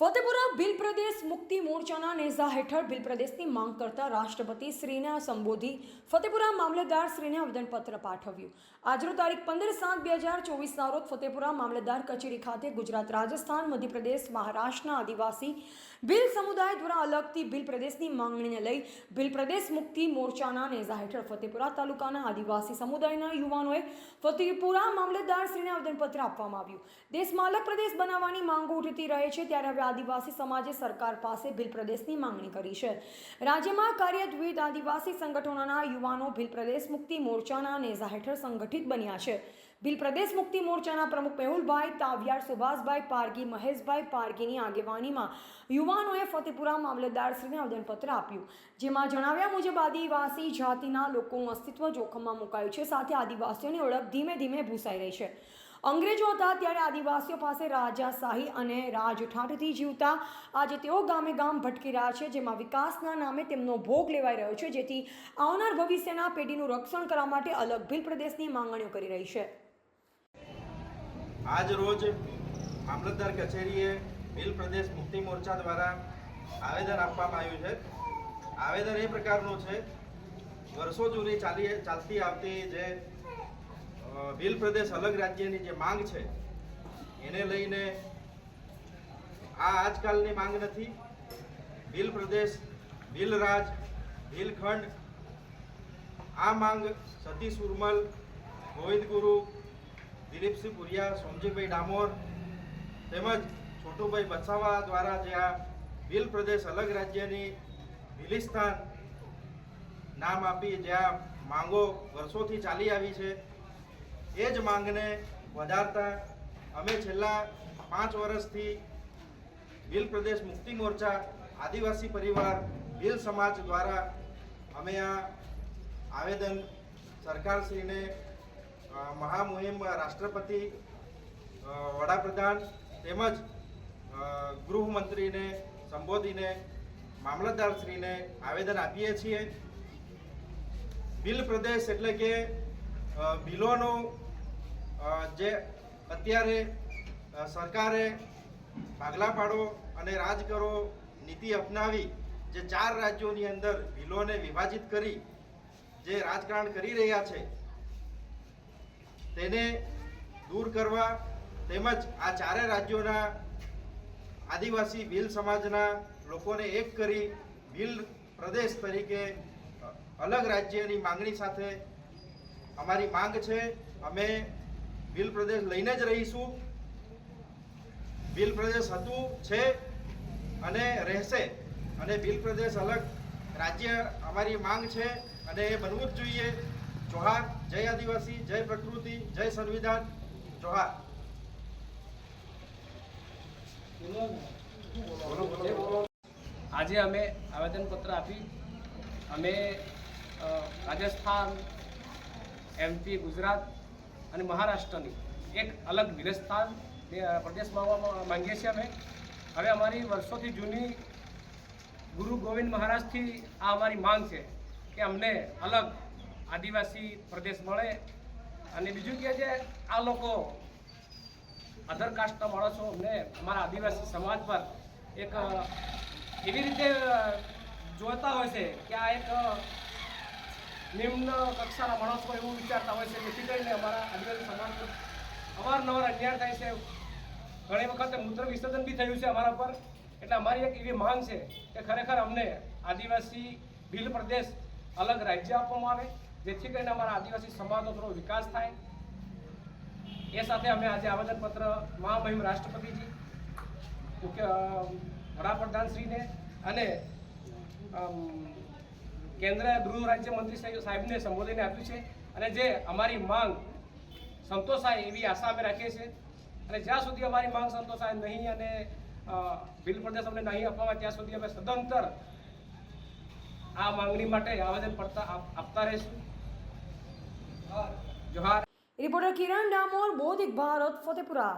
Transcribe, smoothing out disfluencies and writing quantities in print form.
ફતેપુરા ભીલ પ્રદેશ મુક્તિ મોરચાના નેઝા હેઠળ ભીલ પ્રદેશની માંગ કરતા રાષ્ટ્રપતિ શ્રીને સંબોધી ફતેપુરા મામલતદાર શ્રીને આવેદનપત્ર પાઠવ્યું। આજનો તારીખ 15/7/2024ના રોજ ફતેપુરા મામલતદાર કચેરી ખાતે ગુજરાત, રાજસ્થાન, મધ્યપ્રદેશ, મહારાષ્ટ્રના આદિવાસી ભીલ સમુદાય દ્વારા અલગથી ભીલ પ્રદેશની માંગણીને લઈ ભીલ પ્રદેશ મુક્તિ મોરચાના નેઝા હેઠળ ફતેપુરા તાલુકાના આદિવાસી સમુદાયના યુવાનોએ ફતેપુરા મામલતદાર શ્રીને આવેદનપત્ર આપવામાં આવ્યું। દેશમાં અલગ પ્રદેશ બનાવવાની માંગો ઉઠતી રહે છે, ત્યારે હવે આદિવાસી સમાજે સરકાર પાસે ભીલ પ્રદેશની માંગણી કરી છે। રાજ્યમાં કાર્યરત વિવિધ આદિવાસી સંગઠનોના યુવાનો ભીલ પ્રદેશ મુક્તિ મોરચાના નેઝા હેઠળ સંગઠિત બન્યા છે। ભીલ પ્રદેશ મુક્તિ મોરચાના પ્રમુખ મેહુલભાઈ તાવિયાર, સુભાષભાઈ પારગી, મહેશભાઈ પારગીની આગેવાનીમાં યુવાનોએ ફતેપુરા મામલતદારશ્રીને આવેદનપત્ર આપ્યું, જેમાં જણાવ્યા મુજબ આદિવાસી જાતિના લોકોનું અસ્તિત્વ જોખમમાં મુકાયું છે, સાથે આદિવાસીઓની ઓળખ ધીમે ધીમે ભૂસાઈ રહી છે। અંગ્રેજો હતા ત્યારે આદિવાસીઓ પાસે રાજાશાહી અને રાજઠાઠથી જીવતા આજે તેઓ ગામે ગામ ભટકી રહ્યા છે, જેમાં વિકાસના નામે તેમનો ભોગ લેવાઈ રહ્યો છે, જેથી આવનાર ભવિષ્યના પેઢીનું રક્ષણ કરવા માટે અલગ ભીલ પ્રદેશની માંગણીઓ કરી રહી છે। આજ રોજ મામલતદાર કચેરીએ ભીલ પ્રદેશ મુક્તિ મોરચા દ્વારા આવેદન આપવામાં આવ્યું છે। આવેદન એ પ્રકારનું છે, વર્ષો જૂની ચાલતી આવતી જે ભીલ પ્રદેશ અલગ રાજ્યની જે માંગ છે એને લઈને આ આજકાલની માંગ નથી। ભીલ પ્રદેશ, ભીલ રાજ, ભીલ ખંડ, આ માંગ સતીશ ઉર્મલ, ગોવિંદ ગુરુ, દિલીપસિંહ પુરિયા, સોમજીભાઈ ડામોર તેમજ છોટુભાઈ બસાવા દ્વારા જે આ ભીલ પ્રદેશ અલગ રાજ્યની ભીલિસ્તાન નામ આપી જે આ માંગો વર્ષોથી ચાલી આવી છે, એ જ માંગને વધારતા અમે છેલ્લા 5 વર્ષથી ભીલ પ્રદેશ મુક્તિ મોરચા આદિવાસી પરિવાર ભીલ સમાજ દ્વારા અમે આ આવેદન સરકારશ્રીને, મહામુહિમ રાષ્ટ્રપતિ, વડાપ્રધાન તેમજ ગૃહમંત્રીને સંબોધીને મામલતદારશ્રીને આવેદન આપીએ છીએ। ભીલ પ્રદેશ એટલે કે ભીલોનું જે અત્યારે સરકારે ભાગલા પાડો અને રાજ કરો નીતિ અપનાવી જે 4 રાજ્યોની અંદર ભીલોને વિભાજિત કરી જે રાજકારણ કરી રહ્યા છે તેને દૂર કરવા તેમજ આ 4 રાજ્યોના આદિવાસી ભીલ સમાજના લોકોને એક કરી ભીલ પ્રદેશ તરીકે અલગ રાજ્યની માંગણી સાથે અમારી માંગ છે। અમે ભીલ પ્રદેશ લઈને જ રહીશું। ભીલ પ્રદેશ હતું, છે અને રહેશે, અને ભીલ પ્રદેશ અલગ રાજ્ય અમારી માંગ છે અને એ બનવું જ જોઈએ। જોહાર, જય આદિવાસી, જય પ્રકૃતિ, જય સંવિધાન, જોહાર। આજે અમે આવેદનપત્ર આપી અમે રાજસ્થાન, MP, ગુજરાત અને મહારાષ્ટ્રની એક અલગ ભીલસ્થાન પ્રદેશમાં માંગીએ છીએ। અમે હવે અમારી વર્ષોથી જૂની ગુરુ ગોવિંદ મહારાજથી આ અમારી માંગ છે કે અમને અલગ આદિવાસી પ્રદેશ મળે, અને બીજું કે જે આ લોકો અધર કાસ્ટના માણસો અમને અમારા આદિવાસી સમાજ પર એક એવી રીતે જોતા હોય છે કે આ એક નિમ્ન કક્ષાના માણસો એવું વિચારતા હોય છે, જેથી કરીને અમારા આદિવાસી સમાજ પર અવારનવાર અન્યાય થાય છે। ઘણી વખત મૂત્ર વિસર્જન બી થયું છે અમારા પર। એટલે અમારી એક એવી માંગ છે કે ખરેખર અમને આદિવાસી ભીલ પ્રદેશ અલગ રાજ્ય આપવામાં આવે, જેથી કરીને અમારા આદિવાસી સમાજનો થોડો વિકાસ થાય। એ સાથે અમે આજે આવેદનપત્ર મહામહિમ રાષ્ટ્રપતિજી, મુખ્ય વડાપ્રધાનશ્રીને અને કેન્દ્રીય ગૃહ રાજ્યમંત્રી સાહેબને સંબોધીને આપ્યું છે, અને જે અમારી માંગ સંતોષાય એવી આશા અમે રાખીએ છીએ। અને જ્યાં સુધી અમારી માંગ સંતોષાય નહીં અને ભીલ પ્રદેશ અમને નહીં આપવામાં ત્યાં સુધી અમે સદંતર આ માંગણી માટે આવેદનપત્ર આપતા રહીશું। જોહાર। રિપોર્ટર કિરણ ડામોર, બોધિક ભારત, ફતેપુરા।